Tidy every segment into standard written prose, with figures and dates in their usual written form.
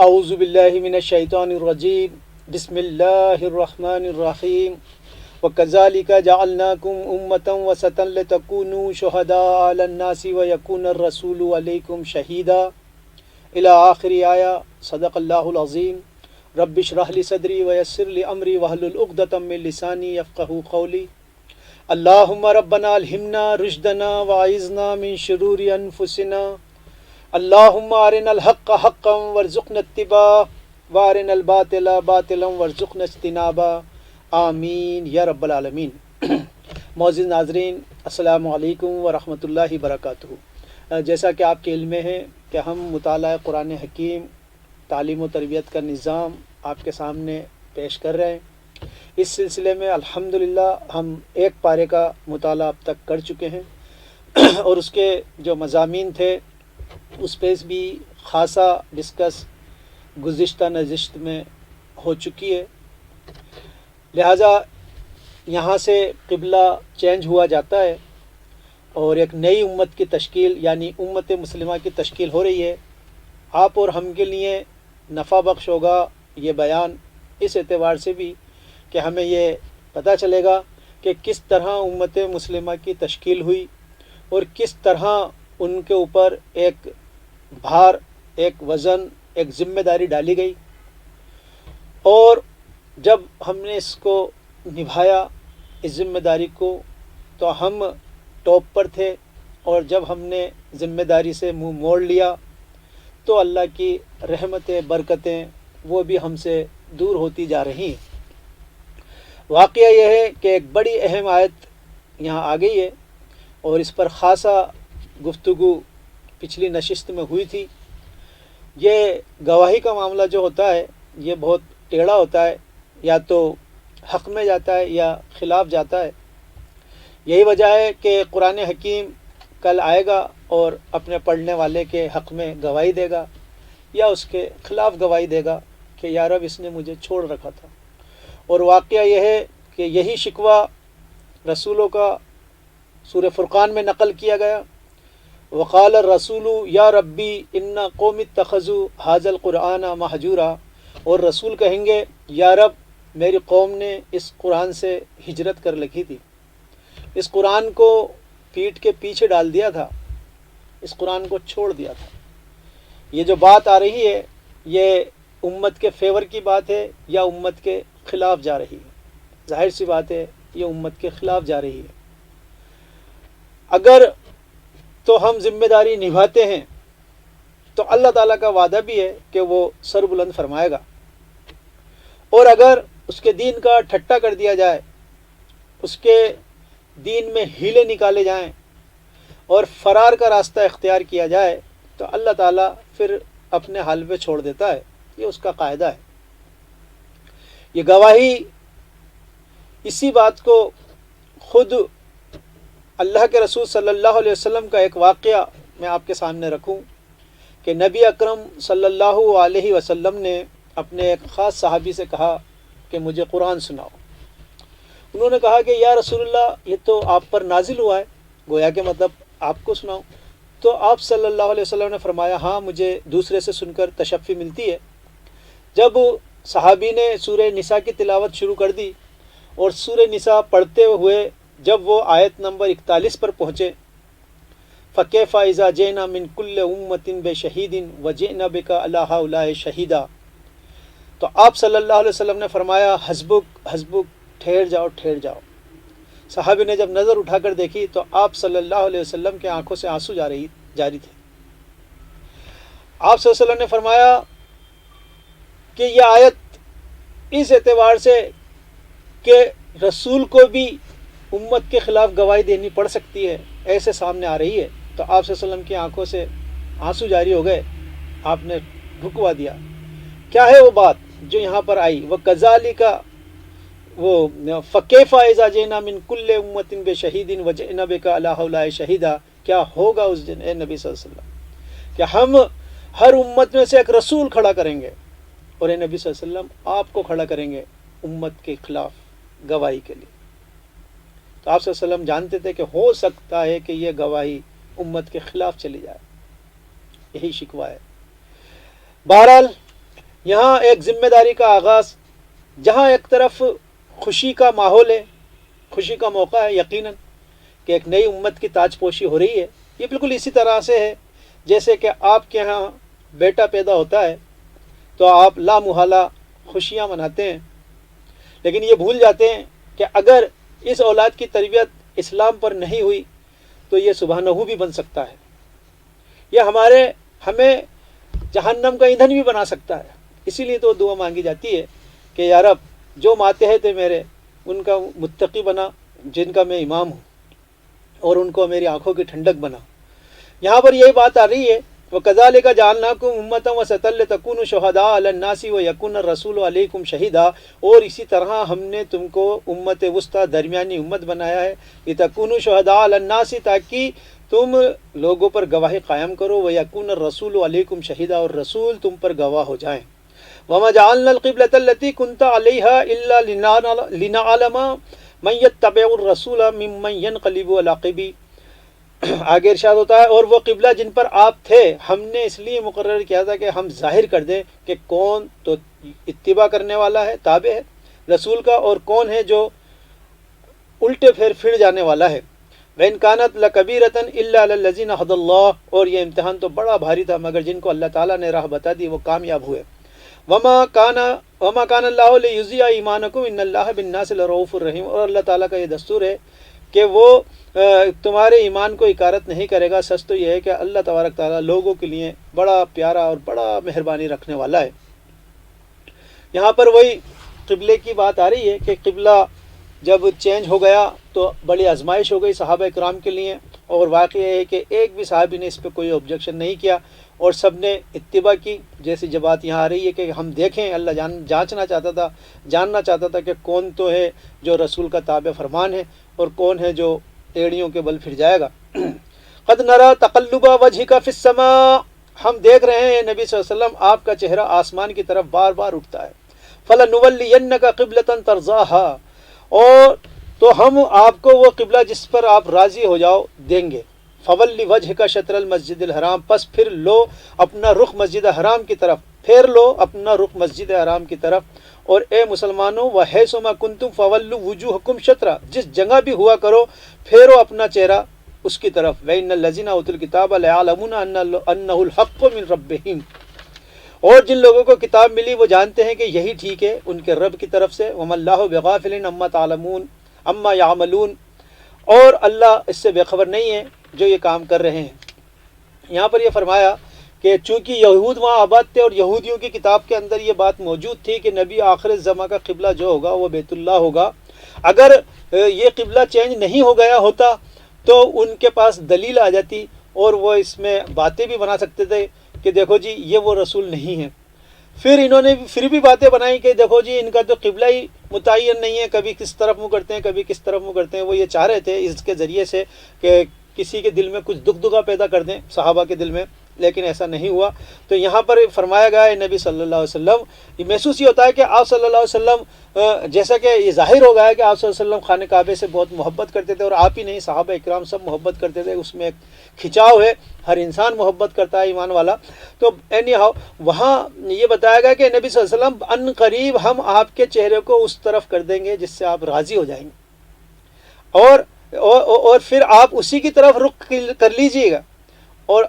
اعوذ باللہ من الشیطان الرجیم بسم اللہ الرحمن الرحیم وَكَذَلِكَ جَعَلْنَاكُمْ أُمَّةً وَسَطًا لِتَكُونُوا شُهَدَاءَ عَلَى النَّاسِ وَيَكُونَ الرَّسُولُ عَلَيْكُمْ شَهِيدًا إلى آخر آیہ. صدق اللہ العظیم. رب اشرح لي صدری ويسر لي أمری واحلل عقدة من لسانی يفقهوا قولی. اللہم ربنا الہمنا رشدنا وعیذنا من شرور انفسنا. اللہم ارنا الحق حقا وارزقنا اتباعہ وارنا الباطل باطلا وارزقنا اجتنابہ. آمین یا رب العالمین. معزز ناظرین، السلام علیکم ورحمۃ اللہ وبرکاتہ. جیسا کہ آپ کے علم میں ہے کہ ہم مطالعہ قرآن حکیم، تعلیم و تربیت کا نظام آپ کے سامنے پیش کر رہے ہیں. اس سلسلے میں الحمدللہ ہم ایک پارے کا مطالعہ اب تک کر چکے ہیں اور اس کے جو مضامین تھے اس پہ بھی خاصا ڈسکس گزشتہ نشست میں ہو چکی ہے. لہٰذا یہاں سے قبلہ چینج ہوا جاتا ہے اور ایک نئی امت کی تشکیل یعنی امت مسلمہ کی تشکیل ہو رہی ہے. آپ اور ہم کے لیے نفع بخش ہوگا یہ بیان اس اعتبار سے بھی کہ ہمیں یہ پتہ چلے گا کہ کس طرح امت مسلمہ کی تشکیل ہوئی اور کس طرح ان کے اوپر ایک بھار، ایک وزن، ایک ذمہ داری ڈالی گئی. اور جب ہم نے اس کو نبھایا، اس ذمہ داری کو، تو ہم ٹاپ پر تھے، اور جب ہم نے ذمہ داری سے منہ موڑ لیا تو اللہ کی رحمتیں، برکتیں وہ بھی ہم سے دور ہوتی جا رہی ہیں. واقعہ یہ ہے کہ ایک بڑی اہم آیت یہاں آ گئی ہے اور اس پر خاصا گفتگو پچھلی نشست میں ہوئی تھی. یہ گواہی کا معاملہ جو ہوتا ہے یہ بہت ٹیڑھا ہوتا ہے، یا تو حق میں جاتا ہے یا خلاف جاتا ہے. یہی وجہ ہے کہ قرآن حکیم کل آئے گا اور اپنے پڑھنے والے کے حق میں گواہی دے گا یا اس کے خلاف گواہی دے گا کہ یا رب اس نے مجھے چھوڑ رکھا تھا. اور واقعہ یہ ہے کہ یہی شکوہ رسولوں کا سورہ فرقان میں نقل کیا گیا. وقال الرسول یا ربی ان قوم اتخذوا ھذا القرآن مہجورا. اور رسول کہیں گے یا رب میری قوم نے اس قرآن سے ہجرت کر رکھی تھی، اس قرآن کو پیٹھ کے پیچھے ڈال دیا تھا، اس قرآن کو چھوڑ دیا تھا. یہ جو بات آ رہی ہے یہ امت کے فیور کی بات ہے یا امت کے خلاف جا رہی ہے؟ ظاہر سی بات ہے یہ امت کے خلاف جا رہی ہے. اگر تو ہم ذمہ داری نبھاتے ہیں تو اللہ تعالیٰ کا وعدہ بھی ہے کہ وہ سر بلند فرمائے گا، اور اگر اس کے دین کا ٹھٹا کر دیا جائے، اس کے دین میں ہیلے نکالے جائیں اور فرار کا راستہ اختیار کیا جائے تو اللہ تعالیٰ پھر اپنے حال پہ چھوڑ دیتا ہے. یہ اس کا قاعدہ ہے. یہ گواہی اسی بات کو خود اللہ کے رسول صلی اللہ علیہ وسلم کا ایک واقعہ میں آپ کے سامنے رکھوں کہ نبی اکرم صلی اللہ علیہ وسلم نے اپنے ایک خاص صحابی سے کہا کہ مجھے قرآن سناؤ. انہوں نے کہا کہ یا رسول اللہ یہ تو آپ پر نازل ہوا ہے، گویا کہ مطلب آپ کو سناؤ. تو آپ صلی اللہ علیہ وسلم نے فرمایا ہاں مجھے دوسرے سے سن کر تشفی ملتی ہے. جب صحابی نے سورہ نساء کی تلاوت شروع کر دی اور سورہ نساء پڑھتے ہوئے جب وہ آیت نمبر 41 پر پہنچے، فَكَيْفَ إِذَا جِئْنَا مِنْ كُلِّ أُمَّةٍ بِشَهِيدٍ وَجِئْنَا بِكَ عَلَىٰ هَٰؤُلَاءِ شَهِيدًا. تو آپ صلی اللہ علیہ وسلم نے فرمایا حسبک حسبک، ٹھہر جاؤ ٹھہر جاؤ. صحابی نے جب نظر اٹھا کر دیکھی تو آپ صلی اللہ علیہ وسلم کے آنکھوں سے آنسو جاری تھے. آپ صلی اللہ علیہ وسلم نے فرمایا کہ یہ آیت اس اعتبار سے کہ رسول کو بھی امت کے خلاف گواہی دینی پڑ سکتی ہے ایسے سامنے آ رہی ہے، تو آپ صلی اللہ علیہ وسلم کی آنکھوں سے آنسو جاری ہو گئے. آپ نے رکوا دیا. کیا ہے وہ بات جو یہاں پر آئی؟ وہ کذالک وہ فکیف اذا جئنا من کل امۃ بشہید وجئنا بک علی ہؤلاء شہیدا. کیا ہوگا اس دن اے نبی صلی اللہ علیہ وسلم کہ ہم ہر امت میں سے ایک رسول کھڑا کریں گے اور اے نبی صلی اللہ علیہ وسلم آپ کو کھڑا کریں گے امت کے خلاف گواہی کے لیے. تو آپ صلی اللہ علیہ وسلم جانتے تھے کہ ہو سکتا ہے کہ یہ گواہی امت کے خلاف چلی جائے. یہی شکوہ ہے. بہرحال یہاں ایک ذمہ داری کا آغاز، جہاں ایک طرف خوشی کا ماحول ہے، خوشی کا موقع ہے یقیناً کہ ایک نئی امت کی تاج پوشی ہو رہی ہے. یہ بالکل اسی طرح سے ہے جیسے کہ آپ کے ہاں بیٹا پیدا ہوتا ہے تو آپ لا محالہ خوشیاں مناتے ہیں، لیکن یہ بھول جاتے ہیں کہ اگر اس اولاد کی تربیت اسلام پر نہیں ہوئی تو یہ صبح نحو بھی بن سکتا ہے، یہ ہمیں جہنم کا ایندھن بھی بنا سکتا ہے. اسی لیے تو دعا مانگی جاتی ہے کہ یا رب جو ماتحت تھے میرے ان کا متقی بنا، جن کا میں امام ہوں، اور ان کو میری آنکھوں کی ٹھنڈک بنا. یہاں پر یہی بات آ رہی ہے وَكَذَلِكَ جَعَلْنَاكُمْ أُمَّةً وَسَطًا لِتَكُونُوا شُهَدَاءَ عَلَى النَّاسِ وَيَكُونَ الرَّسُولُ عَلَيْكُمْ شَهِيدًا، اور اسی طرح ہم نے تم کو امت وسطیٰ درمیانی امت بنایا ہے، لِتَكُونُوا شُهَدَاءَ عَلَى النَّاسِ تاکہ تم لوگوں پر گواہی قائم کرو، وَيَكُونَ الرَّسُولُ عَلَيْكُمْ شَهِيدًا، اور رسول تم پر گواہ ہو جائیں. وَمَا جَعَلْنَا الْقِبْلَةَ الَّتِي كُنْتَ عَلَيْهَا إِلَّا لِنَعْلَمَ مَن يَتَّبِعُ الرَّسُولَ مِمَّن يَنقَلِبُ عَلَى عَقِبِهِ. آگے ارشاد ہوتا ہے اور وہ قبلہ جن پر آپ تھے ہم نے اس لیے مقرر کیا تھا کہ ہم ظاہر کر دیں کہ کون تو اتباع کرنے والا ہے، تابع ہے رسول کا، اور کون ہے جو الٹے پھر جانے والا ہے. وَإِنْ كَانَتْ لَكَبِيرَةً إِلَّا عَلَى الَّذِينَ هَدَى اللَّهُ، اور یہ امتحان تو بڑا بھاری تھا مگر جن کو اللہ تعالیٰ نے راہ بتا دی وہ کامیاب ہوئے. وَمَا كَانَ اللَّهُ لِيُضِيعَ إِيمَانَكُمْ إِنَّ اللَّهَ بِالنَّاسِ لَرَءُوفٌ رَحِيمٌ، اور اللہ تعالیٰ کا یہ دستور ہے کہ وہ تمہارے ایمان کو اکارت نہیں کرے گا. سچ تو یہ ہے کہ اللہ تبارک تعالیٰ لوگوں کے لیے بڑا پیارا اور بڑا مہربانی رکھنے والا ہے. یہاں پر وہی قبلے کی بات آ رہی ہے کہ قبلہ جب چینج ہو گیا تو بڑی آزمائش ہو گئی صحابہ کرام کے لیے، اور واقعہ یہ ہے کہ ایک بھی صحابی نے اس پہ کوئی آبجیکشن نہیں کیا اور سب نے اتباع کی. جیسی جب بات یہاں آ رہی ہے کہ ہم دیکھیں، اللہ جاننا چاہتا تھا کہ کون تو ہے جو رسول کا تابع فرمان ہے اور کون ہے جو ایڑیوں کے بل پھر جائے گا. قد نرى تقلب وجهك في السماء، ہم دیکھ رہے ہیں نبی صلی اللہ علیہ وسلم آپ کا چہرہ آسمان کی طرف بار بار اٹھتا ہے. فلنولینک قبلۃ ترضاها، اور تو ہم آپ کو وہ قبلہ جس پر آپ راضی ہو جاؤ دیں گے. فولی وجهک شطر المسجد الحرام، پس پھر لو اپنا رخ مسجد حرام کی طرف، پھیر لو اپنا رخ مسجد حرام کی طرف. اور اے مسلمانوں وحیثما کنتم فولوا وجوہکم شطرا، جس جگہ بھی ہوا کرو پھیرو اپنا چہرہ اس کی طرف. وَإِنَّ الَّذِينَ أُوتُوا الْكِتَابَ لَيَعْلَمُونَ أَنَّهُ الْحَقُّ مِنْ رَبِّهِمْ، اور جن لوگوں کو کتاب ملی وہ جانتے ہیں کہ یہی ٹھیک ہے ان کے رب کی طرف سے. وَمَا اللَّهُ بِغَافِلٍ عَمَّا يَعْمَلُونَ، اور اللہ اس سے بے خبر نہیں ہے جو یہ کام کر رہے ہیں. یہاں پر یہ فرمایا کہ چونکہ یہود وہاں آباد تھے اور یہودیوں کی کتاب کے اندر یہ بات موجود تھی کہ نبی آخر الزماں کا قبلہ جو ہوگا وہ بیت اللہ ہوگا. اگر یہ قبلہ چینج نہیں ہو گیا ہوتا تو ان کے پاس دلیل آ جاتی اور وہ اس میں باتیں بھی بنا سکتے تھے کہ دیکھو جی یہ وہ رسول نہیں ہے. پھر انہوں نے پھر بھی باتیں بنائی کہ دیکھو جی ان کا تو قبلہ ہی متعین نہیں ہے، کبھی کس طرف منہ کرتے ہیں کبھی کس طرف منہ کرتے ہیں. وہ یہ چاہ رہے تھے اس کے ذریعے سے کہ کسی کے دل میں کچھ دکھا پیدا کر دیں صحابہ کے دل میں، لیکن ایسا نہیں ہوا. تو یہاں پر فرمایا گیا ہے نبی صلی اللہ علیہ وسلم، یہ محسوس یہ ہوتا ہے کہ آپ صلی اللہ علیہ وسلم جیسا کہ یہ ظاہر ہو گیا ہے کہ آپ صلی اللہ علیہ وسلم خانہ کعبے سے بہت محبت کرتے تھے، اور آپ ہی نہیں صحابہ اکرام سب محبت کرتے تھے. اس میں ایک کھچاؤ ہے، ہر انسان محبت کرتا ہے ایمان والا. تو اینی ہاؤ وہاں یہ بتایا گیا کہ نبی صلی اللہ علیہ وسلم ان قریب ہم آپ کے چہرے کو اس طرف کر دیں گے جس سے آپ راضی ہو جائیں گے، اور پھر آپ اسی کی طرف رخ کر لیجئے گا. اور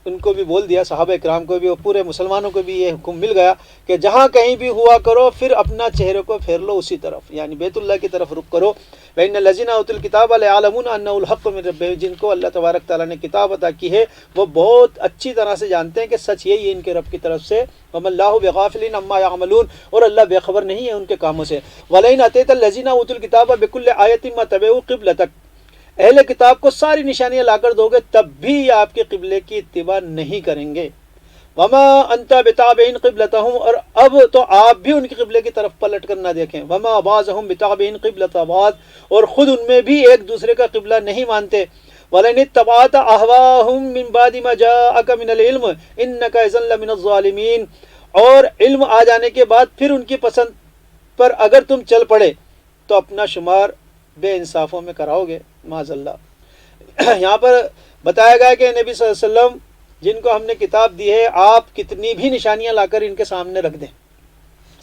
ان کو بھی بول دیا، صحابہ اکرام کو بھی اور پورے مسلمانوں کو بھی یہ حکم مل گیا کہ جہاں کہیں بھی ہوا کرو پھر اپنا چہرے کو پھیر لو اسی طرف، یعنی بیت اللہ کی طرف رخ کرو. وَإِنَّ الَّذِينَ أُوتُوا الْكِتَابَ لَيَعْلَمُونَ أَنَّهُ الْحَقُّ مِنْ رَبِّهِمْ، جن کو اللہ تبارک تعالیٰ نے کتاب عطا کی ہے وہ بہت اچھی طرح سے جانتے ہیں کہ سچ یہی ہے ان کے رب کی طرف سے. وَمَا اللَّهُ بِغَافِلٍ عَمَّا يَعْمَلُونَ، اور اللہ بے خبر نہیں ہے ان کے کاموں سے. وَلَئِنْ أَتَيْتَ الَّذِينَ أُوتُوا الْكِتَابَ بِكُلِّ آيَةٍ مَا تَبِعُوا قِبْلَتَكَ، اہل کتاب کو ساری نشانیاں لا کر دو گے تب بھی آپ کے قبلے کی اتباع نہیں کریں گے. وما انت بتابعین قبلتہم، اور اب تو آپ بھی ان کے قبلے کی طرف پلٹ کر نہ دیکھیں. وما بعضهم بتابعین قبلۃ بعض، اور خود ان میں بھی ایک دوسرے کا قبلہ نہیں مانتے. ولئن اتبعت اهواءهم من بعد ما جاءك من العلم انك اذا لمن الظالمین، اور علم آ جانے کے بعد پھر ان کی پسند پر اگر تم چل پڑے تو اپنا شمار بے انصافوں میں کراؤ گے معاذ اللہ. یہاں پر بتایا گیا کہ نبی صلی اللہ علیہ وسلم جن کو ہم نے کتاب دی ہے آپ کتنی بھی نشانیاں لا کر ان کے سامنے رکھ دیں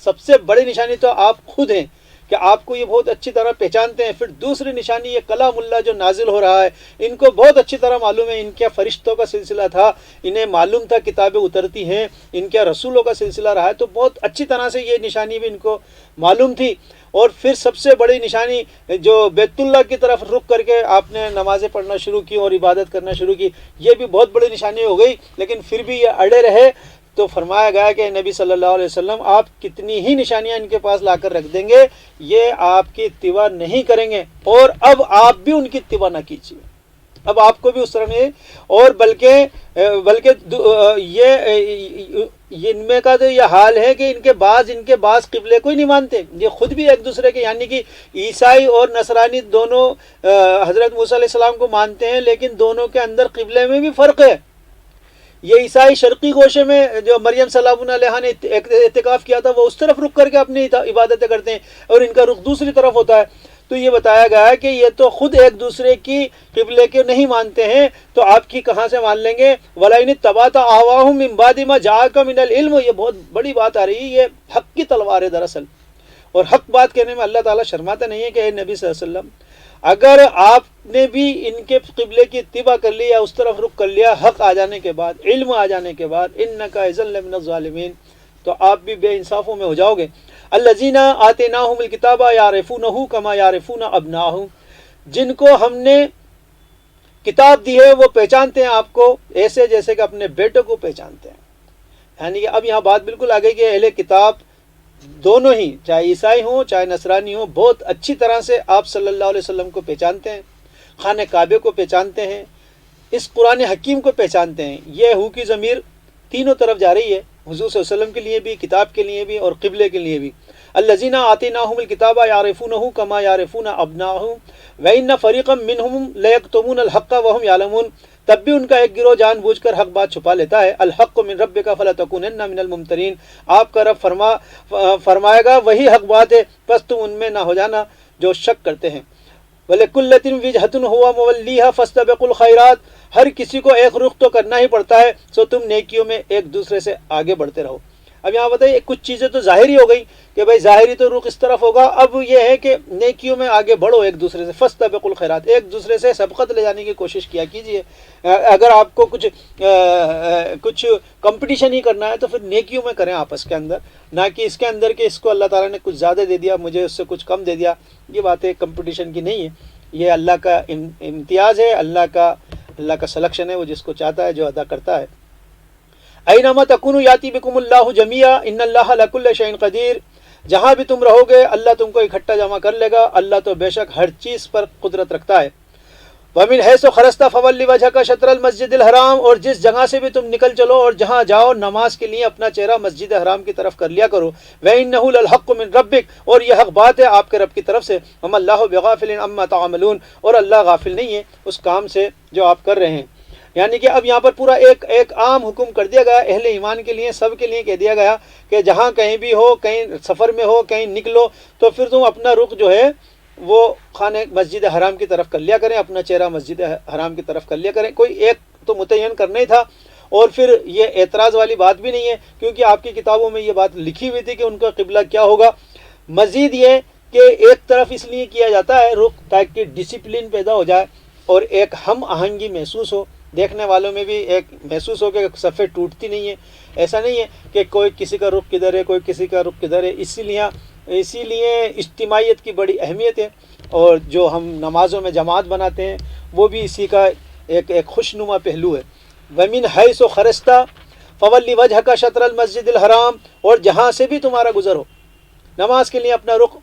سب سے بڑی نشانی تو آپ خود ہیں کہ آپ کو یہ بہت اچھی طرح پہچانتے ہیں. پھر دوسری نشانی یہ کلام اللہ جو نازل ہو رہا ہے ان کو بہت اچھی طرح معلوم ہے. ان کے فرشتوں کا سلسلہ تھا, انہیں معلوم تھا کتابیں اترتی ہیں, ان کے رسولوں کا سلسلہ رہا ہے, تو بہت اچھی طرح سے یہ نشانی بھی ان کو معلوم تھی. اور پھر سب سے بڑی نشانی جو بیت اللہ کی طرف رخ کر کے آپ نے نمازیں پڑھنا شروع کی اور عبادت کرنا شروع کی, یہ بھی بہت بڑی نشانی ہو گئی. لیکن پھر بھی یہ اڑے رہے تو فرمایا گیا کہ نبی صلی اللہ علیہ وسلم آپ کتنی ہی نشانیاں ان کے پاس لا کر رکھ دیں گے, یہ آپ کی اتباع نہیں کریں گے. اور اب آپ بھی ان کی اتباع نہ کیجیے, اب آپ کو بھی اس طرح نہیں, اور بلکہ یہ ان میں کا تو یہ حال ہے کہ ان کے بعض قبلے کو ہی نہیں مانتے. یہ خود بھی ایک دوسرے کے, یعنی کہ عیسائی اور نصرانی دونوں حضرت موسیٰ علیہ السلام کو مانتے ہیں, لیکن دونوں کے اندر قبلے میں بھی فرق ہے. یہ عیسائی شرقی گوشے میں جو مریم سلام علیہ نے اعتکاف کیا تھا وہ اس طرف رخ کر کے اپنی عبادتیں کرتے ہیں, اور ان کا رخ دوسری طرف ہوتا ہے. تو یہ بتایا گیا ہے کہ یہ تو خود ایک دوسرے کی قبلے کے نہیں مانتے ہیں, تو آپ کی کہاں سے مان لیں گے؟ وَلَئِنِ اتَّبَعْتَ أَهْوَاءَهُم مِّن بَعْدِ مَا جَاءَكَ مِنَ الْعِلْمِ, یہ بہت بڑی بات آ رہی ہے. یہ حق کی تلوار ہے دراصل, اور حق بات کہنے میں اللہ تعالیٰ شرماتا نہیں ہے کہ اے نبی صلی اللہ علیہ وسلم اگر آپ نے بھی ان کے قبلے کی اتباع کر لی یا اس طرف رخ کر لیا حق آ جانے کے بعد, علم آ جانے کے بعد, اِنَّكَ إِذًا لَّمِنَ الظَّالِمِينَ, تو آپ بھی بے انصافوں میں ہو جاؤ گے. الَّذِينَ آتَيْنَاهُمُ الْكِتَابَ يَعْرِفُونَهُ كَمَا يَعْرِفُونَ أَبْنَاءَهُمْ, جن کو ہم نے کتاب دی ہے وہ پہچانتے ہیں آپ کو ایسے جیسے کہ اپنے بیٹوں کو پہچانتے ہیں. یعنی کہ اب یہاں بات بالکل آ گئی کہ اہل کتاب دونوں ہی, چاہے عیسائی ہوں چاہے نصرانی ہوں, بہت اچھی طرح سے آپ صلی اللہ علیہ وسلم کو پہچانتے ہیں, خانہ کعبے کو پہچانتے ہیں, اس قرآن حکیم کو پہچانتے ہیں. یہ ہو کی ضمیر تینوں طرف جا رہی ہے, حضور صلی اللہ علیہ وسلم کے لیے بھی, کتاب کے لیے بھی, اور قبلے کے لیے بھی. الذین آتیناہم الکتاب یعرفونہ کما یعرفون ابناءہم وان فریقا منہم لیکتمون الحق وہم یعلمون, تب بھی ان کا ایک گروہ جان بوجھ کر حق بات چھپا لیتا ہے. الحق من ربک فلا تکونن من الممترین, آپ کا رب فرمائے گا وہی حق بات ہے, پس تم ان میں نہ ہو جانا جو شک کرتے ہیں. وَلِكُلٍّ وِجْهَةٌ هُوَ مُوَلِّيهَا فَاسْتَبِقُوا الْخَيْرَاتِ, ہر کسی کو ایک رخ تو کرنا ہی پڑتا ہے, سو تم نیکیوں میں ایک دوسرے سے آگے بڑھتے رہو. اب یہاں بتائیے کچھ چیزیں تو ظاہری ہو گئی کہ بھائی ظاہری تو رخ اس طرف ہوگا, اب یہ ہے کہ نیکیوں میں آگے بڑھو ایک دوسرے سے. فَاسْتَبِقُوا الْخَيْرَاتِ, ایک دوسرے سے سبقت لے جانے کی کوشش کیا کیجیے. اگر آپ کو کچھ کمپٹیشن ہی کرنا ہے تو پھر نیکیوں میں کریں آپس کے اندر, نہ کہ اس کے اندر کہ اس کو اللہ تعالیٰ نے کچھ زیادہ دے دیا مجھے اس سے کچھ کم دے دیا. یہ باتیں کمپٹیشن کی نہیں ہے, یہ اللہ کا امتیاز ہے, اللہ کا سلیکشن ہے, وہ جس کو چاہتا ہے جو ادا کرتا ہے. اینما تکونوا یاتی بکم اللہ جمیعا ان اللہ علی کل شیء قدیر, جہاں بھی تم رہو گے اللہ تم کو اکٹھا جمع کر لے گا, اللہ تو بے شک ہر چیز پر قدرت رکھتا ہے. وَمِنْ حَيْثُ خَرَجْتَ فَوَلِّ وَجْهَكَ شَطْرَ الْمَسْجِدِ الْحَرَامِ, اور جس جگہ سے بھی تم نکل چلو اور جہاں جاؤ نماز کے لیے اپنا چہرہ مسجد حرام کی طرف کر لیا کرو. وَإِنَّهُ لَلْحَقُّ مِنْ رَبِّكَ, اور یہ حق بات ہے آپ کے رب کی طرف سے. وَمَا اللَّهُ بِغَافِلٍ عَمَّا تَعْمَلُونَ, اور اللہ غافل نہیں ہے اس کام سے جو آپ کر رہے ہیں. یعنی کہ اب یہاں پر پورا ایک عام حکم کر دیا گیا اہل ایمان کے لیے, سب کے لیے کہہ دیا گیا کہ جہاں کہیں بھی ہو, کہیں سفر میں ہو, کہیں نکلو, تو پھر تم اپنا رخ جو ہے وہ خانہ مسجد حرام کی طرف کر لیا کریں, اپنا چہرہ مسجد حرام کی طرف کر لیا کریں. کوئی ایک تو متعین کرنا ہی تھا, اور پھر یہ اعتراض والی بات بھی نہیں ہے کیونکہ آپ کی کتابوں میں یہ بات لکھی ہوئی تھی کہ ان کا قبلہ کیا ہوگا. مزید یہ کہ ایک طرف اس لیے کیا جاتا ہے رخ تاکہ ڈسپلن پیدا ہو جائے اور ایک ہم آہنگی محسوس ہو, دیکھنے والوں میں بھی ایک محسوس ہو کہ صفیں ٹوٹتی نہیں ہیں. ایسا نہیں ہے کہ کوئی کسی کا رخ کدھر ہے کوئی کسی کا رخ کدھر ہے. اسی لیے اجتماعیت کی بڑی اہمیت ہے, اور جو ہم نمازوں میں جماعت بناتے ہیں وہ بھی اسی کا ایک خوشنما پہلو ہے. وَمِنْ حَيْثُ خَرَجْتَ فَوَلِّ وَجْهَكَ شَطْرَ الْمَسْجِدِ الْحَرَامِ, اور جہاں سے بھی تمہارا گزر ہو نماز کے لیے اپنا رخ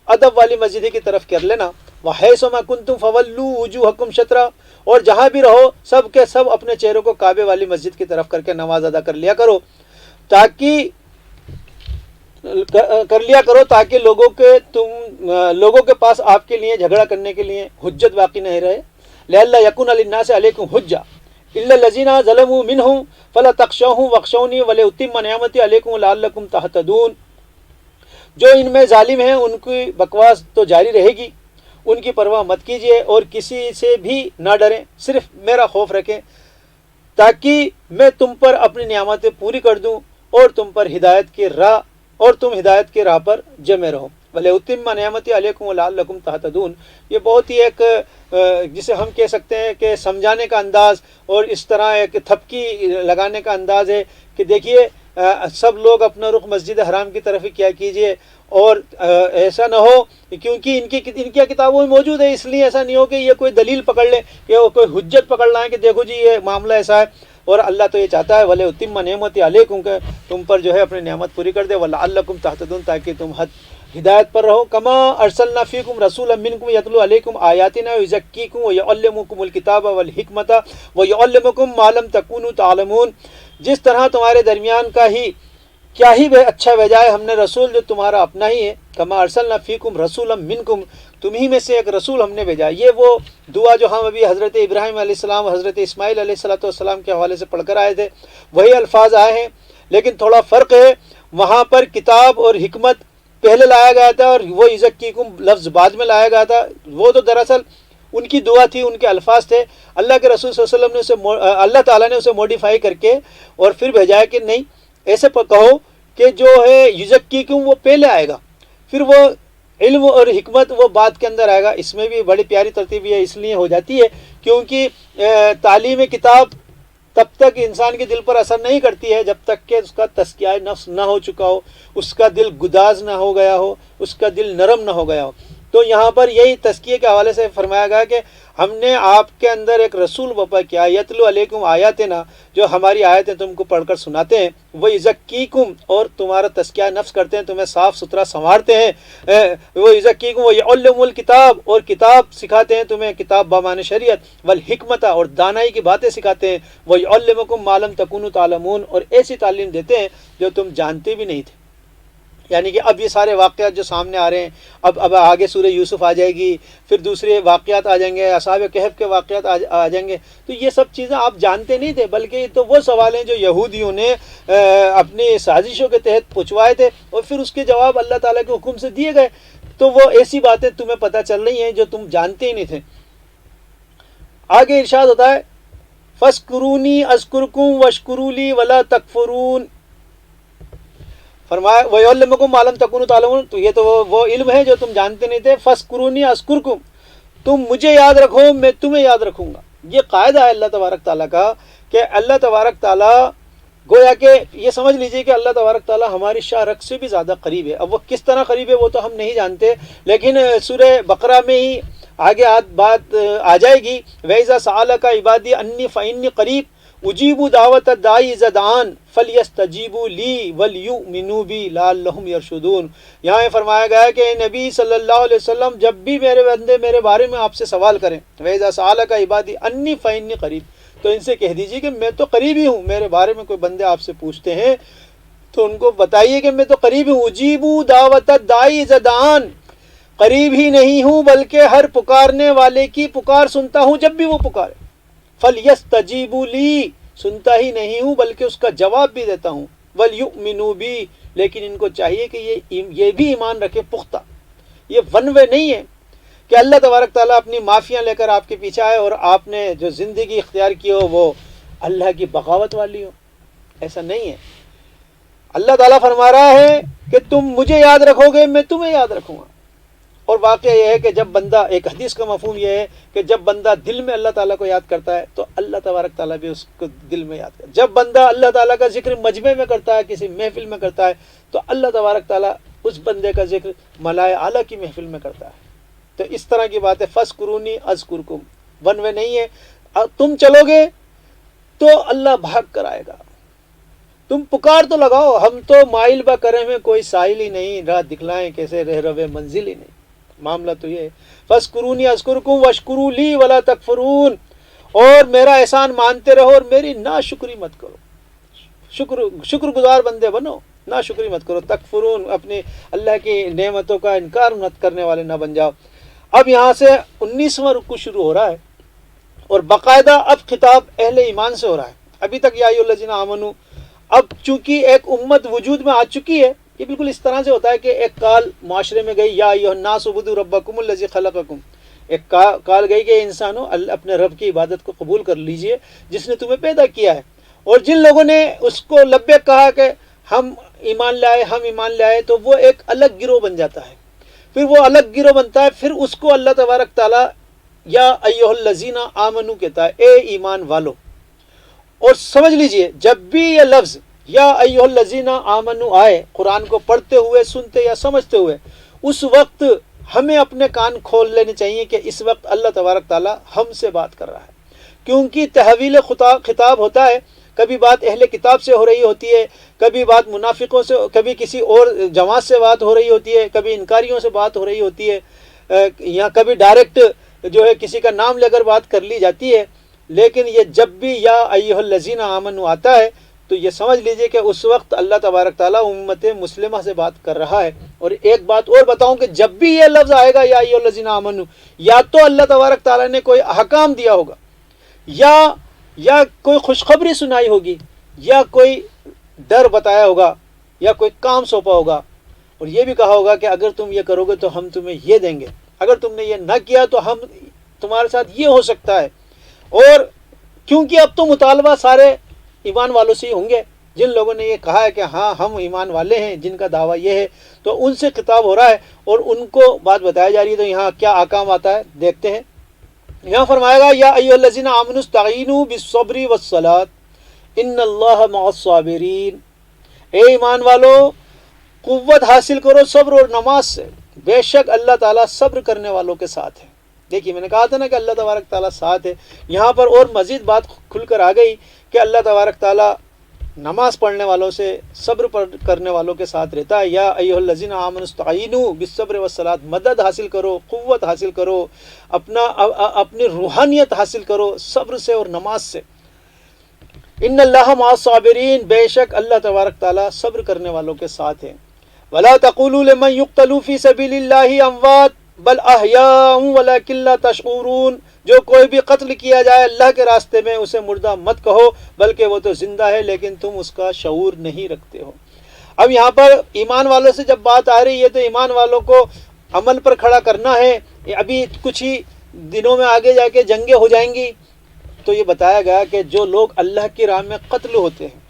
ادب والی مسجد کی طرف کر لینا. وَحَيْثُ مَا كُنْتُمْ فَوَلُّوا وُجُوهَكُمْ شَطْرَهُ, اور جہاں بھی رہو سب کے سب اپنے چہروں کو کعبے والی مسجد کی طرف کر کے نماز ادا کر لیا کرو, تاکہ لوگوں کے پاس آپ کے لیے جھگڑا کرنے کے لیے حجت باقی نہیں رہے. لئلا یکون للناس علیکم حجہ الا الذین ظلموا منہم فلا تخشوهم واخشونی ولأتم نعمتی علیکم لعلکم تہتدون. جو ان میں ظالم ہیں ان کی بکواس تو جاری رہے گی, ان کی پرواہ مت کیجیے اور کسی سے بھی نہ ڈریں, صرف میرا خوف رکھیں تاکہ میں تم پر اپنی نعمتیں پوری کر دوں اور تم پر ہدایت کی راہ اور تم ہدایت کے راہ پر جمے رہو. وَلِأُتِمَّ نِعْمَتِي عَلَيْكُمْ وَلَعَلَّكُمْ تَهْتَدُونَ. یہ بہت ہی ایک جسے ہم کہہ سکتے ہیں کہ سمجھانے کا انداز اور اس طرح ایک تھپکی لگانے کا انداز ہے کہ دیکھیے سب لوگ اپنا رخ مسجد حرام کی طرف ہی کیا کیجئے، اور ایسا نہ ہو کیونکہ ان کی کتابوں میں موجود ہے، اس لیے ایسا نہیں ہو کہ یہ کوئی دلیل پکڑ لے کہ وہ کوئی حجت پکڑ لائیں کہ دیکھو جی یہ معاملہ ایسا ہے. اور اللہ تو یہ چاہتا ہے وَلِأُتِمَّ نِعْمَتِي عَلَيْكُمْ کہ تم پر جو ہے اپنی نعمت پوری کر دے، وَلَعَلَّكُمْ تَهْتَدُونَ تاکہ تم ہدایت پر رہو. کما ارسلنا فیکم رسولا منکم یتلو علیکم آیاتنا ویزکیکم ویعلمکم الکتاب والحکمت ویعلمکم ما لم تکونوا تعلمون. جس طرح تمہارے درمیان کا ہی کیا ہی اچھا بجائے ہم نے رسول جو تمہارا اپنا ہی ہے. کما ارسلنا فیکم رسولا منکم، تمہیں میں سے ایک رسول ہم نے بھیجا. یہ وہ دعا جو ہم ابھی حضرت ابراہیم علیہ السلام حضرت اسماعیل علیہ السلام کے حوالے سے پڑھ کر آئے تھے، وہی الفاظ آئے ہیں، لیکن تھوڑا فرق ہے. وہاں پر کتاب اور حکمت پہلے لایا گیا تھا اور وہ یزکیکم لفظ بعد میں لایا گیا تھا. وہ تو دراصل ان کی دعا تھی، ان کے الفاظ تھے. اللہ کے رسول صلی اللہ علیہ وسلم نے اللہ تعالیٰ نے اسے موڈیفائی کر کے اور پھر بھیجا ہے کہ نہیں ایسے کہو کہ جو ہے یزکیکم وہ پہلے آئے گا، پھر وہ علم اور حکمت وہ بعد کے اندر آئے گا. اس میں بھی بڑی پیاری ترتیب ہے، اس لیے ہو جاتی ہے کیونکہ تعلیم کتاب تب تک انسان کے دل پر اثر نہیں کرتی ہے جب تک کہ اس کا تزکیہ نفس نہ ہو چکا ہو، اس کا دل گداز نہ ہو گیا ہو، اس کا دل نرم نہ ہو گیا ہو. تو یہاں پر یہی تزکیے کے حوالے سے فرمایا گیا کہ ہم نے آپ کے اندر ایک رسول بپا کیا یتلو علیکم آیاتنا، جو ہماری آیتیں تم کو پڑھ کر سناتے ہیں، وہ یزکیکم اور تمہارا تزکیہ نفس کرتے ہیں، تمہیں صاف ستھرا سنوارتے ہیں. وہ یزکیکم ویعلمکم الکتاب، اور کتاب سکھاتے ہیں تمہیں، کتاب بمعنی شریعت، والحکمت اور دانائی کی باتیں سکھاتے ہیں، ویعلمکم ما لم تکونوا تعلمون اور ایسی تعلیم دیتے ہیں جو تم جانتے بھی نہیں تھے. یعنی کہ اب یہ سارے واقعات جو سامنے آ رہے ہیں، اب آگے سورہ یوسف آ جائے گی، پھر دوسرے واقعات آ جائیں گے، اصحاب کہف کے واقعات آ جائیں گے. تو یہ سب چیزیں آپ جانتے نہیں تھے، بلکہ یہ تو وہ سوال ہیں جو یہودیوں نے اپنی سازشوں کے تحت پوچھوائے تھے اور پھر اس کے جواب اللہ تعالیٰ کے حکم سے دیے گئے. تو وہ ایسی باتیں تمہیں پتہ چل رہی ہیں جو تم جانتے ہی نہیں تھے. آگے ارشاد ہوتا ہے فَاسْكُرُونِي أَذْكُرْكُمْ وَاشْكُرُوا لِي وَلَا تَكْفُرُونَ. فرمایا وَيُعَلِّمُكُم مَّا لَمْ تَكُونُوا تَعْلَمُونَ. تو یہ تو وہ علم ہے جو تم جانتے نہیں تھے. فَاسْكُرُونِي أَذْكُرْكُمْ، تم مجھے یاد رکھو میں تمہیں یاد رکھوں گا. یہ قاعدہ ہے اللہ تبارک تعالیٰ کا کہ اللہ تبارک تعالیٰ گویا کہ یہ سمجھ لیجئے کہ اللہ تبارک تعالیٰ ہماری شاہ رگ سے بھی زیادہ قریب ہے. اب وہ کس طرح قریب ہے وہ تو ہم نہیں جانتے، لیکن سورہ بقرہ میں ہی آگے بات آ جائے گی. وَإِذَا سَأَلَكَ عِبَادِي عَنِّي فَإِنِّي قَرِيبٌ اجیبوا دعوت الداعی اذا دعان فلیستجیبوا لی ولیؤمنوا بی لعلہم یرشدون. یہاں یہ فرمایا گیا ہے کہ نبی صلی اللہ علیہ وسلم جب بھی میرے بندے میرے بارے میں آپ سے سوال کریں، وَإِذَا سَأَلَكَ عِبَادِي عَنِّي فَإِنِّي قَرِيبٌ، تو ان سے کہہ دیجیے کہ میں تو قریب ہی ہوں. میرے بارے میں کوئی بندے آپ سے پوچھتے ہیں تو ان کو بتائیے کہ میں تو قریب ہوں. اجیبوا دعوت الداعی اذا دعان، قریب ہی نہیں ہوں بلکہ ہر پکارنے والے کی پکار سنتا ہوں جب بھی وہ پکارے. فَلْيَسْتَجِيبُوا لِي، سنتا ہی نہیں ہوں بلکہ اس کا جواب بھی دیتا ہوں. وَلْيُؤْمِنُوا بِي، لیکن ان کو چاہیے کہ یہ بھی ایمان رکھے پختہ. یہ ون وے نہیں ہے کہ اللہ تبارک تعالیٰ اپنی معافیاں لے کر آپ کے پیچھے آئے اور آپ نے جو زندگی اختیار کی ہو وہ اللہ کی بغاوت والی ہو. ایسا نہیں ہے. اللہ تعالیٰ فرما رہا ہے کہ تم مجھے یاد رکھو گے میں تمہیں یاد رکھوں گا. اور واقعہ یہ ہے کہ جب بندہ، ایک حدیث کا مفہوم یہ ہے کہ جب بندہ دل میں اللہ تعالیٰ کو یاد کرتا ہے تو اللہ تبارک تعالیٰ بھی اس کو دل میں یاد کرتا ہے. جب بندہ اللہ تعالیٰ کا ذکر مجمع میں کرتا ہے، کسی محفل میں کرتا ہے، تو اللہ تبارک تعالیٰ اس بندے کا ذکر ملائے اعلیٰ کی محفل میں کرتا ہے. تو اس طرح کی بات ہے. فَاسْكُرُونِي أَذْكُرْكُمْ، ون وے نہیں ہے. تم چلو گے تو اللہ بھاگ کر آئے گا. تم پکار تو لگاؤ. ہم تو مائل با کرے میں کوئی سائل ہی نہیں، راہ دکھلائیں کیسے رہ روے منزل ہی نہیں. معاملہ تو یہ ہے. فَاسْكُرُونِي أَذْكُرْكُمْ وَاشْكُرُوا لِي وَلَا تَكْفُرُونَ، اور میرا احسان مانتے رہو اور میری ناشکری مت کرو. شکر گزار بندے بنو، ناشکری مت کرو. تکفرون، اپنی اللہ کی نعمتوں کا انکار مت کرنے والے نہ بن جاؤ. اب یہاں سے 19واں رکوع شروع ہو رہا ہے اور باقاعدہ اب خطاب اہل ایمان سے ہو رہا ہے. ابھی تک یا ایھا الذین آمنو، اب چونکہ ایک امت وجود میں آ چکی ہے. یہ بالکل اس طرح سے ہوتا ہے کہ ایک کال معاشرے میں گئی، یا ایھا الناس اعبدوا ربکم الذی خلقکم. ایک کال گئی کہ انسانوں اپنے رب کی عبادت کو قبول کر لیجئے جس نے تمہیں پیدا کیا ہے. اور جن لوگوں نے اس کو لبیک کہا کہ ہم ایمان لائے، ہم ایمان لائے، تو وہ ایک الگ گروہ بن جاتا ہے، پھر وہ الگ گروہ بنتا ہے، پھر اس کو اللہ تبارک تعالیٰ یا ایھا الذین آمنو کہتا ہے، اے ایمان والو۔ اور سمجھ لیجئے جب بھی یہ لفظ یا ایھا الذین آمنو آئے قرآن کو پڑھتے ہوئے، سنتے یا سمجھتے ہوئے، اس وقت ہمیں اپنے کان کھول لینے چاہیے کہ اس وقت اللہ تبارک تعالیٰ ہم سے بات کر رہا ہے، کیونکہ تحویل خطاب ہوتا ہے، کبھی بات اہل کتاب سے ہو رہی ہوتی ہے، کبھی بات منافقوں سے، کبھی کسی اور جماعت سے بات ہو رہی ہوتی ہے، کبھی انکاریوں سے بات ہو رہی ہوتی ہے، یا کبھی ڈائریکٹ جو ہے کسی کا نام لے کر بات کر لی جاتی ہے۔ لیکن یہ جب بھی یا ایھا الذین آمنو آتا ہے تو یہ سمجھ لیجئے کہ اس وقت اللہ تبارک تعالیٰ امت مسلمہ سے بات کر رہا ہے۔ اور ایک بات اور بتاؤں کہ جب بھی یہ لفظ آئے گا یا ایھا الذین آمنو، یا تو اللہ تبارک تعالیٰ نے کوئی احکام دیا ہوگا، یا کوئی خوشخبری سنائی ہوگی، یا کوئی ڈر بتایا ہوگا، یا کوئی کام سونپا ہوگا، اور یہ بھی کہا ہوگا کہ اگر تم یہ کرو گے تو ہم تمہیں یہ دیں گے، اگر تم نے یہ نہ کیا تو ہم تمہارے ساتھ یہ ہو سکتا ہے۔ اور کیونکہ اب تو مطالبہ سارے ایمان والوں سے ہی ہوں گے، جن لوگوں نے یہ کہا ہے کہ ہاں ہم ایمان والے ہیں، جن کا دعویٰ یہ ہے، تو ان سے خطاب ہو رہا ہے اور ان کو بات بتائی جا رہی ہے۔ تو یہاں کیا احکام آتا ہے دیکھتے ہیں۔ یہاں فرمائے گا یا ایھا الذین آمنوا استعینوا بالصبر والصلاۃ ان اللہ مع الصابرین، اے ایمان والو قوت حاصل کرو صبر اور نماز سے، بے شک اللہ تعالیٰ صبر کرنے والوں کے ساتھ ہے۔ دیکھیے میں نے کہا تھا نا کہ اللہ تبارک تعالیٰ ساتھ ہے، یہاں پر اور مزید بات کھل کر آ گئی کہ اللہ تبارک تعالیٰ نماز پڑھنے والوں سے، صبر کرنے والوں کے ساتھ رہتا ہے۔ یا ایھا الذین آمنوا استعینوا بالصبر والصلاۃ، مدد حاصل کرو، قوت حاصل کرو، اپنی روحانیت حاصل کرو صبر سے اور نماز سے۔ ان اللہ مع الصابرین، بے شک اللہ تبارک تعالیٰ صبر کرنے والوں کے ساتھ ہے۔ ولا تقولوا لمن يقتل في سبيل الله اموات بل احیاء ولکن لا تشعرون، جو کوئی بھی قتل کیا جائے اللہ کے راستے میں اسے مردہ مت کہو، بلکہ وہ تو زندہ ہے لیکن تم اس کا شعور نہیں رکھتے ہو۔ اب یہاں پر ایمان والوں سے جب بات آ رہی ہے تو ایمان والوں کو عمل پر کھڑا کرنا ہے۔ ابھی کچھ ہی دنوں میں آگے جا کے جنگیں ہو جائیں گی، تو یہ بتایا گیا کہ جو لوگ اللہ کی راہ میں قتل ہوتے ہیں،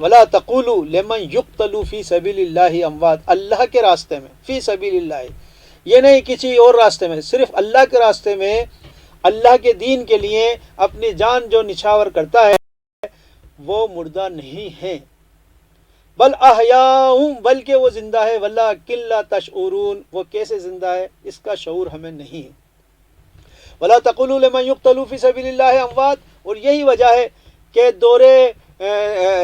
ولا تقولوا لمن يقتل في سبيل الله اموات، اللہ کے راستے میں، فی سبیل اللہ، یہ نہیں کسی اور راستے میں، صرف اللہ کے راستے میں، اللہ کے دین کے لیے اپنی جان جو نچھاور کرتا ہے وہ مردہ نہیں ہے، بل احیاء، بلکہ وہ زندہ ہے، ولکن لا تشعرون، وہ کیسے زندہ ہے اس کا شعور ہمیں نہیں ہے۔ ولا تقولوا لمن يقتل في سبيل الله اموات، اور یہی وجہ ہے کہ دور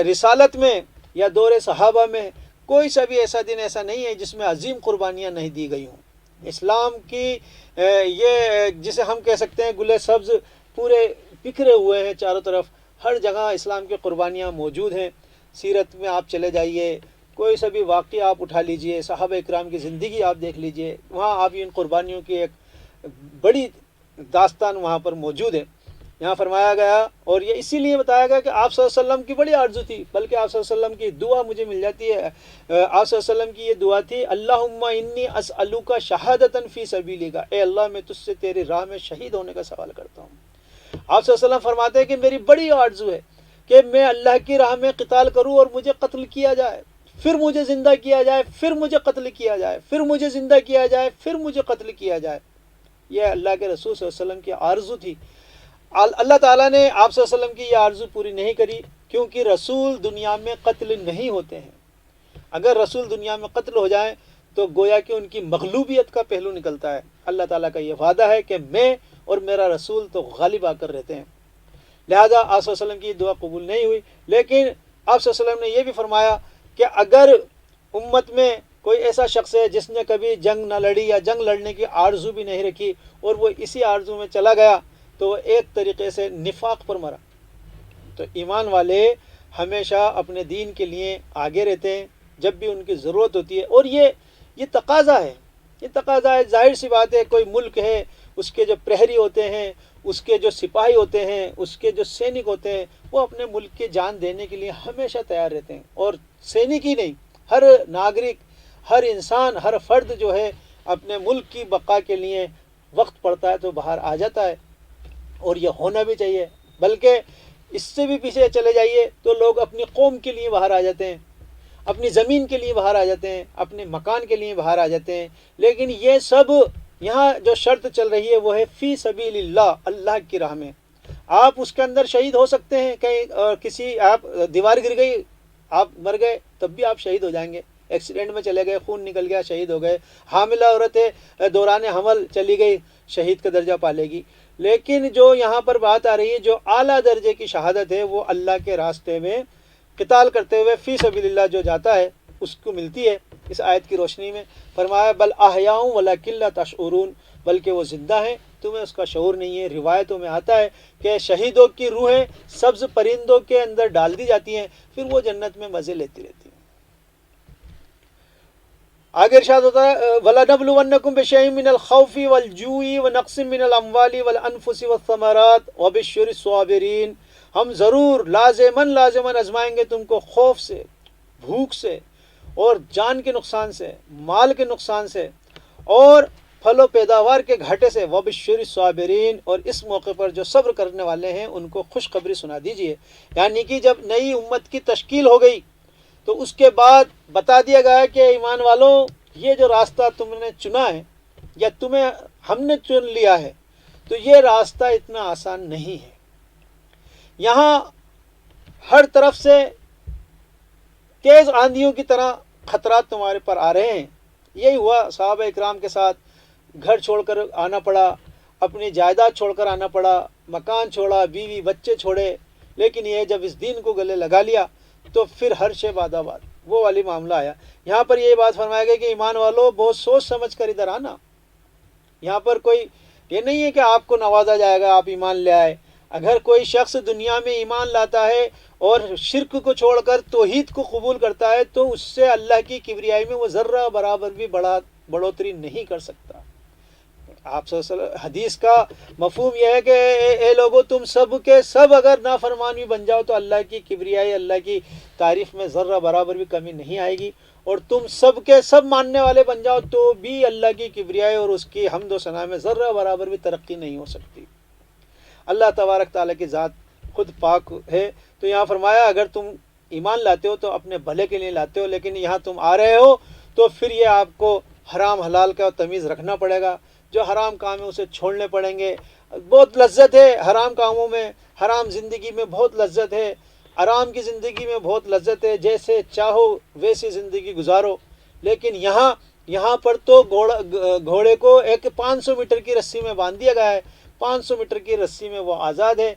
رسالت میں یا دور صحابہ میں کوئی سا بھی ایسا دن ایسا نہیں ہے جس میں عظیم قربانیاں نہیں دی گئی ہوں۔ اسلام کی یہ جسے ہم کہہ سکتے ہیں گلے سبز پورے بکھرے ہوئے ہیں چاروں طرف، ہر جگہ اسلام کی قربانیاں موجود ہیں۔ سیرت میں آپ چلے جائیے، کوئی سا بھی واقعہ آپ اٹھا لیجئے، صحابہ اکرام کی زندگی آپ دیکھ لیجئے، وہاں آپ ان قربانیوں کی ایک بڑی داستان وہاں پر موجود ہے۔ یہاں فرمایا گیا، اور یہ اسی لیے بتایا گیا کہ آپ صلی اللہ علیہ وسلم کی بڑی آرزو تھی، بلکہ آپ صلی اللہ علیہ وسلم کی دعا مجھے مل جاتی ہے۔ آپ صلی اللہ علیہ وسلم کی یہ دعا تھی، اللہم انی اسألوک شہادتا فی سبیلک، اے اللہ میں تجھ سے تیری راہ میں شہید ہونے کا سوال کرتا ہوں۔ آپ صلی اللہ علیہ وسلم فرماتے ہیں کہ میری بڑی آرزو ہے کہ میں اللہ کی راہ میں قتال کروں اور مجھے قتل کیا جائے، پھر مجھے زندہ کیا جائے، پھر مجھے قتل کیا جائے، پھر مجھے زندہ کیا جائے، پھر مجھے قتل کیا جائے۔ یہ اللہ کے رسول صلی اللہ علیہ وسلم کی آرزو تھی۔ اللہ تعالیٰ نے آپ صلی اللہ علیہ وسلم کی یہ آرزو پوری نہیں کری، کیونکہ رسول دنیا میں قتل نہیں ہوتے ہیں۔ اگر رسول دنیا میں قتل ہو جائیں تو گویا کہ ان کی مغلوبیت کا پہلو نکلتا ہے۔ اللہ تعالیٰ کا یہ وعدہ ہے کہ میں اور میرا رسول تو غالب آ کر رہتے ہیں، لہذا آپ صلی اللہ علیہ وسلم کی دعا قبول نہیں ہوئی۔ لیکن آپ صلی اللہ علیہ وسلم نے یہ بھی فرمایا کہ اگر امت میں کوئی ایسا شخص ہے جس نے کبھی جنگ نہ لڑی یا جنگ لڑنے کی آرزو بھی نہیں رکھی اور وہ اسی آرزو میں چلا گیا تو وہ ایک طریقے سے نفاق پر مرا۔ تو ایمان والے ہمیشہ اپنے دین کے لیے آگے رہتے ہیں جب بھی ان کی ضرورت ہوتی ہے، اور یہ تقاضا ہے، یہ تقاضا ہے۔ ظاہر سی بات ہے، کوئی ملک ہے، اس کے جو پرہری ہوتے ہیں، اس کے جو سپاہی ہوتے ہیں، اس کے جو سینک ہوتے ہیں، وہ اپنے ملک کی جان دینے کے لیے ہمیشہ تیار رہتے ہیں۔ اور سینک ہی نہیں، ہر ناگرک، ہر انسان، ہر فرد جو ہے اپنے ملک کی بقا کے لیے وقت پڑتا ہے تو باہر آ جاتا ہے، اور یہ ہونا بھی چاہیے۔ بلکہ اس سے بھی پیچھے چلے جائیے تو لوگ اپنی قوم کے لیے باہر آ جاتے ہیں، اپنی زمین کے لیے باہر آ جاتے ہیں، اپنے مکان کے لیے باہر آ جاتے ہیں، لیکن یہ سب یہاں جو شرط چل رہی ہے وہ ہے فی سبیل اللہ، اللہ کی راہ میں۔ آپ اس کے اندر شہید ہو سکتے ہیں، کہیں کسی آپ دیوار گر گئی، آپ مر گئے، تب بھی آپ شہید ہو جائیں گے۔ ایکسیڈنٹ میں چلے گئے، خون نکل گیا، شہید ہو گئے۔ حاملہ عورتیں دوران حمل چلی گئی، شہید کا درجہ پالے گی۔ لیکن جو یہاں پر بات آ رہی ہے، جو اعلیٰ درجے کی شہادت ہے، وہ اللہ کے راستے میں قتال کرتے ہوئے فی سبیل اللہ جو جاتا ہے اس کو ملتی ہے۔ اس آیت کی روشنی میں فرمایا بل احیاء ولکن لا تشعرون، بلکہ وہ زندہ ہیں، تمہیں اس کا شعور نہیں ہے۔ روایتوں میں آتا ہے کہ شہیدوں کی روحیں سبز پرندوں کے اندر ڈال دی جاتی ہیں، پھر وہ جنت میں مزے لیتی رہتی ہیں۔ آگے ارشاد ہوتا ہے وَلَنَبْلُوَنَّكُمْ بِشَيْءٍ مِّنَ الْخَوْفِ وَالْجُوعِ وَنَقْصٍ مِّنَ الْأَمْوَالِ وَالْأَنفُسِ وَالثَّمَرَاتِ وَبَشِّرِ الصَّابِرِينَ، ہم ضرور لازماً آزمائیں گے تم کو خوف سے، بھوک سے، اور جان کے نقصان سے، مال کے نقصان سے، اور پھل و پیداوار کے گھاٹے سے۔ وَبَشِّرِ الصَّابِرِينَ، اور اس موقع پر جو صبر کرنے والے ہیں ان کو خوشخبری سنا دیجئے۔ یعنی کہ جب نئی امت کی تشکیل ہو گئی تو اس کے بعد بتا دیا گیا کہ ایمان والوں، یہ جو راستہ تم نے چنا ہے یا تمہیں ہم نے چن لیا ہے، تو یہ راستہ اتنا آسان نہیں ہے۔ یہاں ہر طرف سے تیز آندھیوں کی طرح خطرات تمہارے پر آ رہے ہیں۔ یہی ہوا صحابہ اکرام کے ساتھ، گھر چھوڑ کر آنا پڑا، اپنی جائیداد چھوڑ کر آنا پڑا، مکان چھوڑا، بیوی بچے چھوڑے، لیکن یہ جب اس دین کو گلے لگا لیا تو پھر ہر شے بعد آباد، وہ والی معاملہ آیا۔ یہاں پر یہ بات فرمایا گیا کہ ایمان والوں بہت سوچ سمجھ کر ادھر آنا۔ یہاں پر کوئی یہ نہیں ہے کہ آپ کو نوازا جائے گا، آپ ایمان لے آئے۔ اگر کوئی شخص دنیا میں ایمان لاتا ہے اور شرک کو چھوڑ کر توحید کو قبول کرتا ہے تو اس سے اللہ کی کبریائی میں وہ ذرہ برابر بھی بڑھوتری نہیں کر سکتا۔ آپ صلی اللہ علیہ وسلم حدیث کا مفہوم یہ ہے کہ اے لوگو، تم سب کے سب اگر نافرمان بھی بن جاؤ تو اللہ کی کبریائی، اللہ کی تعریف میں ذرہ برابر بھی کمی نہیں آئے گی، اور تم سب کے سب ماننے والے بن جاؤ تو بھی اللہ کی کبریائی اور اس کی حمد و ثنا میں ذرہ برابر بھی ترقی نہیں ہو سکتی۔ اللہ تبارک تعالیٰ کی ذات خود پاک ہے۔ تو یہاں فرمایا اگر تم ایمان لاتے ہو تو اپنے بھلے کے لیے لاتے ہو، لیکن یہاں تم آ رہے ہو تو پھر یہ آپ کو حرام حلال کا تمیز رکھنا پڑے گا۔ جو حرام کام ہے اسے چھوڑنے پڑیں گے۔ بہت لذت ہے حرام کاموں میں، حرام زندگی میں بہت لذت ہے، آرام کی زندگی میں بہت لذت ہے، جیسے چاہو ویسی زندگی گزارو۔ لیکن یہاں پر تو گھوڑے کو ایک 500 میٹر کی رسی میں باندھ دیا گیا ہے، 500 میٹر کی رسی میں وہ آزاد ہے،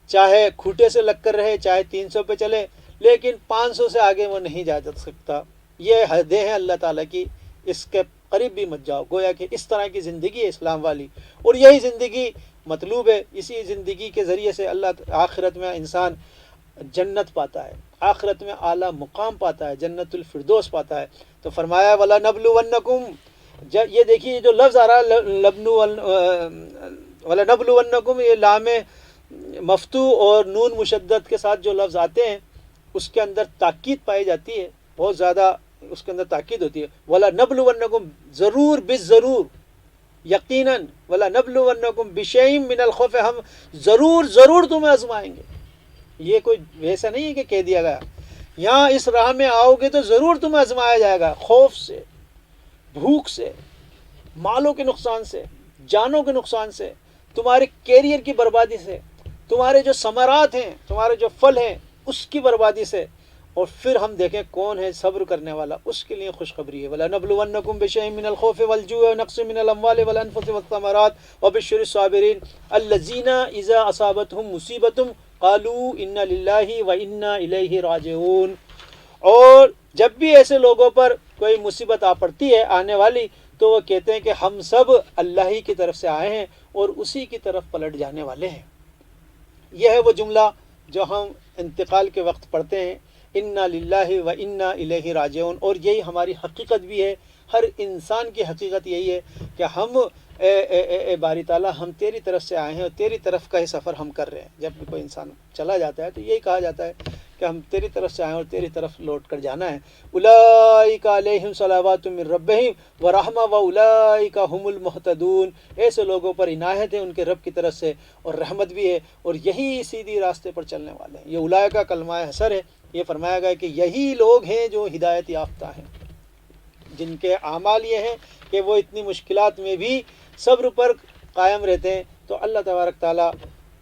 چاہے کھوٹے سے لگ کر رہے، چاہے 300 پہ چلے، لیکن 500 سے آگے وہ نہیں جا سکتا۔ یہ حدیں ہیں اللہ تعالیٰ کی، اس کے قریب بھی مت جاؤ۔ گویا کہ اس طرح کی زندگی ہے اسلام والی، اور یہی زندگی مطلوب ہے۔ اسی زندگی کے ذریعے سے اللہ آخرت میں انسان جنت پاتا ہے، آخرت میں اعلیٰ مقام پاتا ہے، جنت الفردوس پاتا ہے۔ تو فرمایا وَلَنَبْلُوَنَّكُمْ، یہ دیکھیے جو لفظ آ رہا ہے وَلَنَبْلُوَنَّكُمْ، یہ لام مفتوح اور نون مشدد کے ساتھ جو لفظ آتے ہیں اس کے اندر تاکید پائی جاتی ہے، بہت زیادہ اس کے اندر تاکید ہوتی ہے۔ وَلَنَبْلُوَنَّكُمْ، ضرور بالضرور، یقیناً، وَلَنَبْلُوَنَّكُمْ بِشَيْءٍ مِّنَ الْخَوْفِ، ہم ضرور تمہیں آزمائیں گے۔ یہ کوئی ویسا نہیں ہے کہ کہہ دیا گیا، یہاں اس راہ میں آؤ گے تو ضرور تمہیں آزمایا جائے گا، خوف سے، بھوک سے، مالوں کے نقصان سے، جانوں کے نقصان سے، تمہارے کیریئر کی بربادی سے، تمہارے جو ثمرات ہیں، تمہارے جو پھل ہیں اس کی بربادی سے، اور پھر ہم دیکھیں کون ہے صبر کرنے والا، اس کے لیے خوشخبری ہے۔ وَلَنَبْلُوَنَّكُمْ بِشَيْءٍ مِّنَ الْخَوْفِ وَالْجُوعِ وَنَقْصٍ مِّنَ الْأَمْوَالِ وَالْأَنفُسِ وَالثَّمَرَاتِ وَبَشِّرِ الصَّابِرِينَ الَّذِينَ إِذَا أَصَابَتْهُمْ مُصِيبَةٌ قَالُوا إِنَّا لِلَّهِ وَإِنَّا إِلَيْهِ رَاجِعُونَ، اور جب بھی ایسے لوگوں پر کوئی مصیبت آ پڑتی ہے آنے والی، تو وہ کہتے ہیں کہ ہم سب اللہ ہی کی طرف سے آئے ہیں اور اسی کی طرف پلٹ جانے والے ہیں۔ یہ ہے وہ جملہ جو ہم انتقال کے وقت پڑھتے ہیں، انا للہ و انا الیہ راجعون، اور یہی ہماری حقیقت بھی ہے، ہر انسان کی حقیقت یہی ہے کہ ہم اے باری تعالیٰ، ہم تیری طرف سے آئے ہیں اور تیری طرف کا ہی سفر ہم کر رہے ہیں۔ جب بھی کوئی انسان چلا جاتا ہے تو یہی کہا جاتا ہے کہ ہم تیری طرف سے آئے ہیں اور تیری طرف لوٹ کر جانا ہے۔ اولئک علیہم صلوات من ربہم ورحمہ واولئک هم المہتدون، ایسے لوگوں پر عنایت ہے ان کے رب کی طرف سے اور رحمت بھی ہے، اور یہی سیدھی راستے پر چلنے والے ہیں۔ یہ اولئک کا کلمہ حسر ہے، یہ فرمایا گیا کہ یہی لوگ ہیں جو ہدایت یافتہ ہیں، جن کے اعمال یہ ہیں کہ وہ اتنی مشکلات میں بھی صبر پر قائم رہتے ہیں۔ تو اللہ تبارک تعالیٰ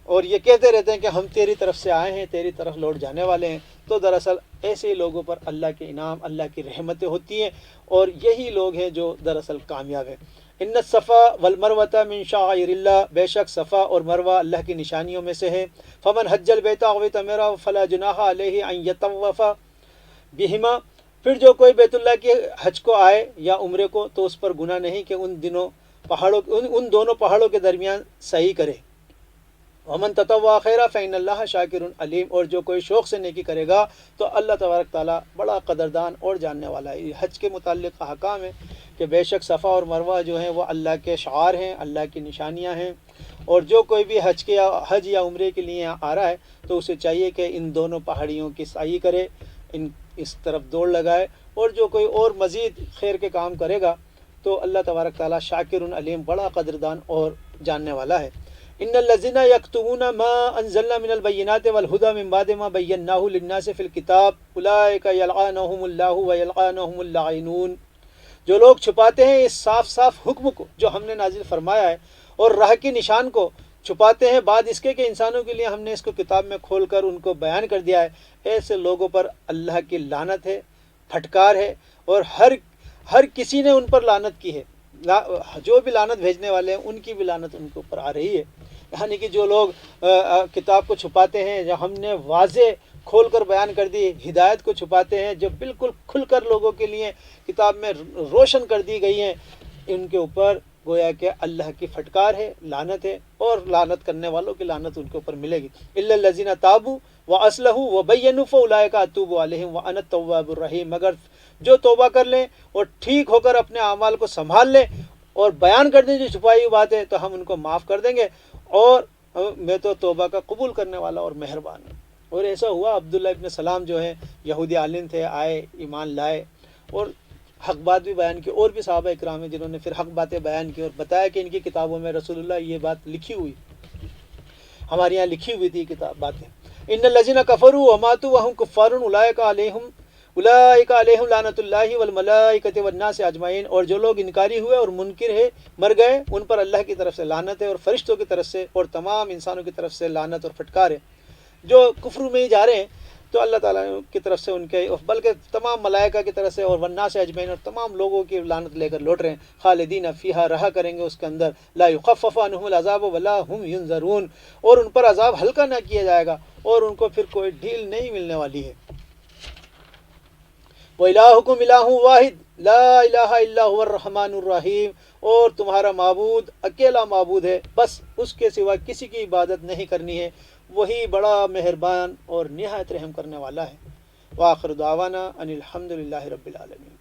اور یہ کہتے رہتے ہیں کہ ہم تیری طرف سے آئے ہیں، تیری طرف لوٹ جانے والے ہیں۔ تو دراصل ایسے لوگوں پر اللہ کے انعام، اللہ کی رحمتیں ہوتی ہیں، اور یہی لوگ ہیں جو دراصل کامیاب ہیں۔ ان الصفا والمروۃ من شعائر اللہ، بے شک صفا اور مروہ اللہ کی نشانیوں میں سے ہے۔ فمن حج البیت او اعتمر فلا جناح علیہ ان یطوف بہما، پھر جو کوئی بیت اللہ کے حج کو آئے یا عمرے کو تو اس پر گناہ نہیں کہ ان دونوں پہاڑوں کے درمیان سعی کرے۔ ومن تطوع خیرا فإن اللہ شاکر علیم، اور جو کوئی شوق سے نیکی کرے گا تو اللہ تبارک تعالیٰ بڑا قدردان اور جاننے والا ہے۔ یہ حج کے متعلق احکام ہے کہ بے شک صفا اور مروہ جو ہیں وہ اللہ کے شعار ہیں، اللہ کی نشانیاں ہیں، اور جو کوئی بھی حج یا عمرے کے لیے آ رہا ہے تو اسے چاہیے کہ ان دونوں پہاڑیوں کی سعی کرے، اس طرف دوڑ لگائے، اور جو کوئی اور مزید خیر کے کام کرے گا تو اللہ تبارک تعالیٰ شاکر علیم، بڑا قدردان اور جاننے والا ہے۔ ان الذين يكتمون ما انزلنا من البينات والهدى من بعد ما بيناه للناس في الكتاب اولئك يلعنهم الله ويلعنهم اللاعنون، جو لوگ چھپاتے ہیں اس صاف صاف حکم کو جو ہم نے نازل فرمایا ہے اور راہ کی نشان کو چھپاتے ہیں بعد اس کے کہ انسانوں کے لیے ہم نے اس کو کتاب میں کھول کر ان کو بیان کر دیا ہے، ایسے لوگوں پر اللہ کی لعنت ہے، پھٹکار ہے، اور ہر کسی نے ان پر لعنت کی ہے۔ جو بھی لعنت بھیجنے والے ہیں ان کی بھی لعنت ان کے اوپر آ رہی ہے۔ یعنی کہ جو لوگ کتاب کو چھپاتے ہیں، جو ہم نے واضح کھول کر بیان کر دی، ہدایت کو چھپاتے ہیں جو بالکل کھل کر لوگوں کے لیے کتاب میں روشن کر دی گئی ہیں، ان کے اوپر گویا کہ اللہ کی پھٹکار ہے، لعنت ہے، اور لعنت کرنے والوں کی لعنت ان کے اوپر ملے گی۔ الا الذین تابوا واصلحوا وبینوا فاولئک اتوب علیہم وانا التواب الرحیم، مگر جو توبہ کر لیں اور ٹھیک ہو کر اپنے اعمال کو سنبھال لیں اور بیان کر دیں جو چھپائی ہوئی بات ہے تو ہم ان کو معاف کر دیں گے، اور میں تو توبہ کا قبول کرنے والا اور مہربان ہوں۔ اور ایسا ہوا، عبداللہ ابن سلام جو ہیں یہودی عالم تھے، آئے، ایمان لائے اور حق بات بھی بیان کی، اور بھی صحابہ اکرام ہیں جنہوں نے پھر حق باتیں بیان کی اور بتایا کہ ان کی کتابوں میں رسول اللہ یہ بات لکھی ہوئی، ہمارے یہاں لکھی ہوئی تھی کتاب باتیں۔ ان الذین کفروا وماتوا وهم کفار اولئک علیہم لعنت اللہ والملائکۃ والناس اجمعین، اور جو لوگ انکاری ہوئے اور منکر ہے مر گئے ان پر اللہ کی طرف سے لعنت ہے اور فرشتوں کی طرف سے اور تمام انسانوں کی طرف سے لعنت اور پھٹکار ہے۔ جو کفر میں ہی جا رہے ہیں تو اللہ تعالیٰ کی طرف سے ان کے، بلکہ تمام ملائکہ کی طرف سے اور والناس اجمعین، اور تمام لوگوں کی لعنت لے کر لوٹ رہے ہیں۔ خالدین فیہا، رہا کریں گے اس کے اندر، لا یخفف عنہم العذاب ولا هم ینظرون، اور ان پر عذاب ہلکا نہ کیا جائے گا اور ان کو پھر کوئی ڈھیل نہیں ملنے والی ہے۔ وَإِلَٰهُكُمْ إِلَٰهٌ وَاحِدٌ لَا إِلَٰهَ إِلَّا هُوَ الرَّحْمَٰنُ الرَّحِيمُ، اور تمہارا معبود اکیلا معبود ہے، بس اس کے سوا کسی کی عبادت نہیں کرنی ہے، وہی بڑا مہربان اور نہایت رحم کرنے والا ہے۔ وآخر دعوانا ان الحمد للہ رب العالمین۔